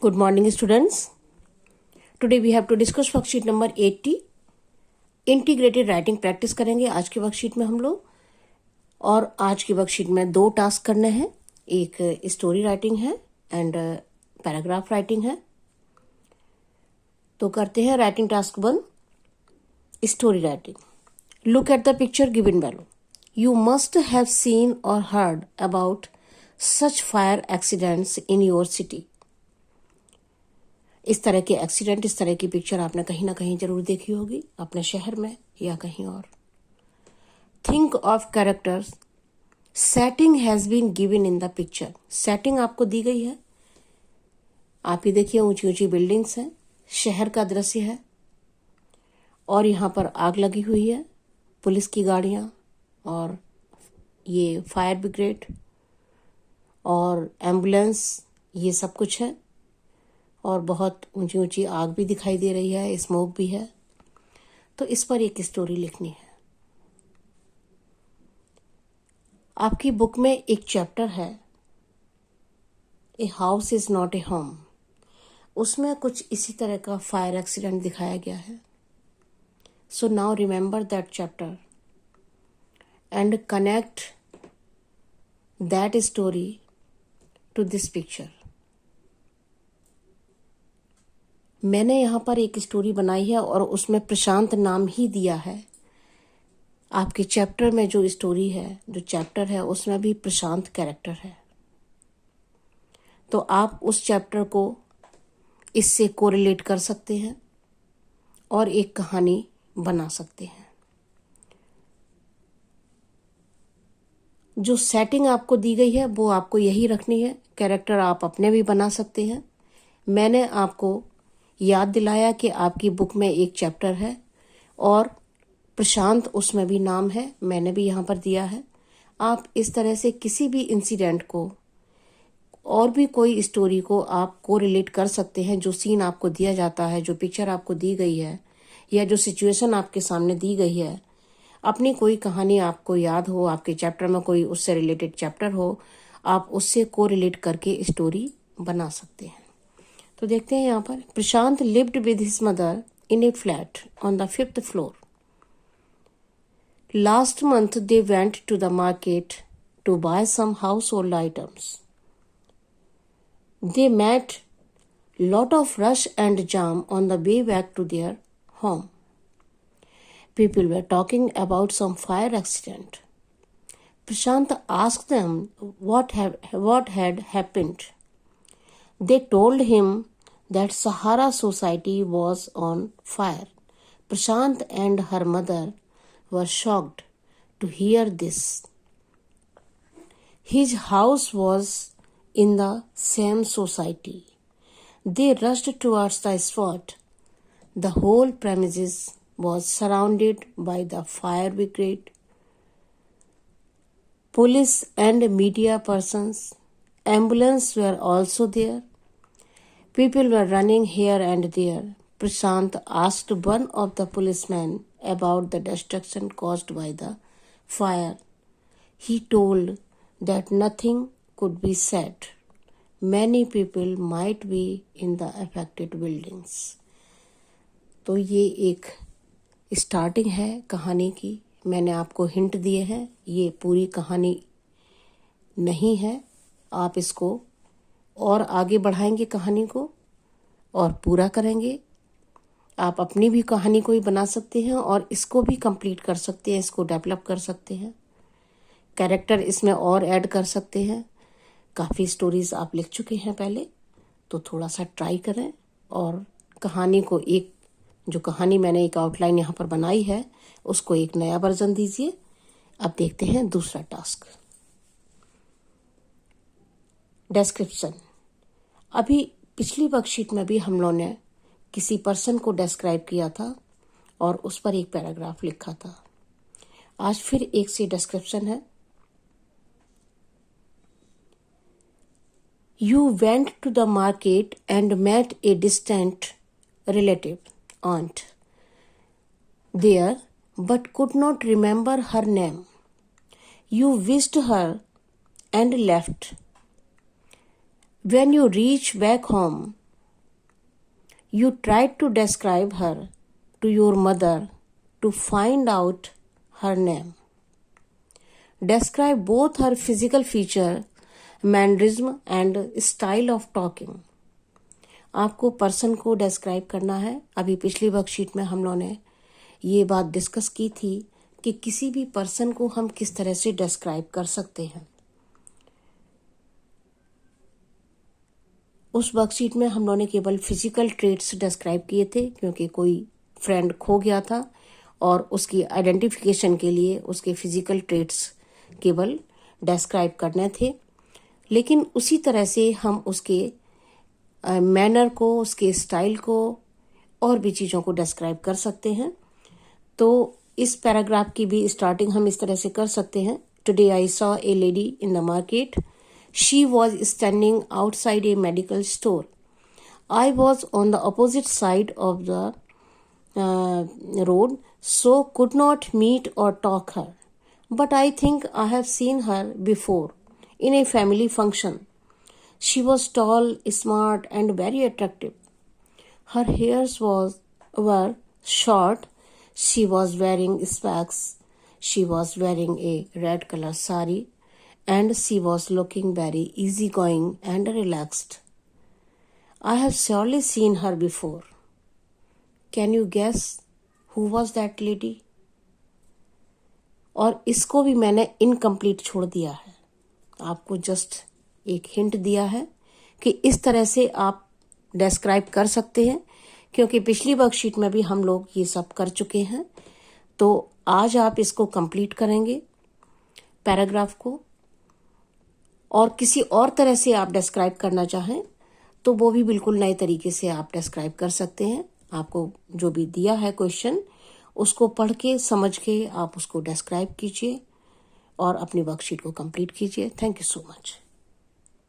Good morning, students. Today we have to discuss worksheet number 80. Integrated writing practice करेंगे आज के worksheet में हम लोग। और आज की वर्कशीट में 2 टास्क करने हैं। एक स्टोरी राइटिंग है एंड पैराग्राफ राइटिंग है। तो करते हैं writing task 1, story writing. Look at the picture given below. You must have seen और heard about such fire accidents in your city. इस तरह के एक्सीडेंट, इस तरह की पिक्चर आपने कहीं ना कहीं जरूर देखी होगी, अपने शहर में या कहीं और। Think of characters. Setting has been given in the picture. Setting आपको दी गई है। आप ही देखिए, ऊंची ऊंची बिल्डिंग्स हैं, शहर का दृश्य है और यहाँ पर आग लगी हुई है, पुलिस की गाड़ियां और ये फायर ब्रिगेड और एम्बुलेंस, ये सब कुछ है। और बहुत ऊंची ऊंची आग भी दिखाई दे रही है, स्मोक भी है। तो इस पर एक स्टोरी लिखनी है। आपकी बुक में एक चैप्टर है, a house is not a home. उसमें कुछ इसी तरह का फायर एक्सीडेंट दिखाया गया है। So now remember that chapter and connect that story to this picture. मैंने यहाँ पर एक स्टोरी बनाई है और उसमें प्रशांत नाम ही दिया है। आपके चैप्टर में जो स्टोरी है, जो चैप्टर है, उसमें भी प्रशांत कैरेक्टर है। तो आप उस चैप्टर को इससे कोरिलेट कर सकते हैं और एक कहानी बना सकते हैं। जो सेटिंग आपको दी गई है वो आपको यही रखनी है। कैरेक्टर आप अपने भी बना सकते हैं। मैंने आपको याद दिलाया कि आपकी बुक में एक चैप्टर है और प्रशांत उसमें भी नाम है, मैंने भी यहाँ पर दिया है। आप इस तरह से किसी भी इंसिडेंट को और भी कोई स्टोरी को आप को रिलेट कर सकते हैं। जो सीन आपको दिया जाता है, जो पिक्चर आपको दी गई है या जो सिचुएशन आपके सामने दी गई है, अपनी कोई कहानी आपको याद हो, आपके चैप्टर में कोई उससे रिलेटेड चैप्टर हो, आप उससे को रिलेट करके स्टोरी बना सकते हैं। तो देखते हैं यहाँ पर, Prashant lived with his mother in a flat on the 5th floor. Last month they went to the market to buy some household items. They met lot of rush and jam on the way back to their home. People were talking about some fire accident. Prashant asked them what had happened. They told him that Sahara Society was on fire. Prashant and her mother were shocked to hear this. His house was in the same society. They rushed towards the spot. The whole premises was surrounded by the fire brigade, police and media persons. Ambulance were also there. People were running here and there. Prashant asked one of the policemen about the destruction caused by the fire. He told that nothing could be said. Many people might be in the affected buildings. तो ये एक starting है कहानी की। मैंने आपको hint दिए हैं, ये पूरी कहानी नहीं है। आप इसको और आगे बढ़ाएंगे कहानी को और पूरा करेंगे। आप अपनी भी कहानी कोई बना सकते हैं और इसको भी कंप्लीट कर सकते हैं, इसको डेवलप कर सकते हैं। कैरेक्टर इसमें और ऐड कर सकते हैं। काफ़ी स्टोरीज आप लिख चुके हैं पहले, तो थोड़ा सा ट्राई करें और कहानी को एक, जो कहानी मैंने एक आउटलाइन यहाँ पर बनाई है, उसको एक नया वर्जन दीजिए। अब देखते हैं दूसरा टास्क, डिस्क्रिप्शन। अभी पिछली वर्कशीट में भी हम लोगों ने किसी पर्सन को डिस्क्राइब किया था और उस पर एक पैराग्राफ लिखा था। आज फिर एक सी डिस्क्रिप्शन है। You went to the market and met a distant relative aunt there but could not remember her name. You wished her and left. When you reach back home, You tried to describe her to your mother to find out her name. Describe both her physical feature, mannerism and style of talking. आपको person को describe करना है. अभी पिछली worksheet में हम लोगों ने ये बात डिस्कस की थी कि किसी भी पर्सन को हम किस तरह से डिस्क्राइब कर सकते हैं. उस वर्कशीट में हम लोगों ने केवल फिजिकल ट्रेट्स डिस्क्राइब किए थे, क्योंकि कोई फ्रेंड खो गया था और उसकी आइडेंटिफिकेशन के लिए उसके फिजिकल ट्रेट्स केवल डिस्क्राइब करने थे. लेकिन उसी तरह से हम उसके मैनर को, उसके स्टाइल को और भी चीज़ों को डिस्क्राइब कर सकते हैं. तो इस पैराग्राफ की भी स्टार्टिंग हम इस तरह से कर सकते हैं. Today I saw a lady in the market. She was standing outside a medical store. I was on the opposite side of the road, so could not meet or talk her. But I think I have seen her before in a family function. She was tall, smart, and very attractive. Her hairs were short. She was wearing specs. She was wearing a red color sari. And she was looking very easygoing and relaxed. I have surely seen her before. Can you guess who was that lady? और इसको भी मैंने incomplete छोड़ दिया है. आपको just एक hint दिया है कि इस तरह से आप डिस्क्राइब कर सकते हैं, क्योंकि पिछली वर्कशीट में भी हम लोग ये सब कर चुके हैं. तो आज आप इसको कंप्लीट करेंगे पैराग्राफ को, और किसी और तरह से आप डिस्क्राइब करना चाहें तो वो भी बिल्कुल नए तरीके से आप डिस्क्राइब कर सकते हैं. आपको जो भी दिया है क्वेश्चन, उसको पढ़ के समझ के आप उसको डिस्क्राइब कीजिए और अपनी वर्कशीट को कंप्लीट कीजिए. Thank you so much.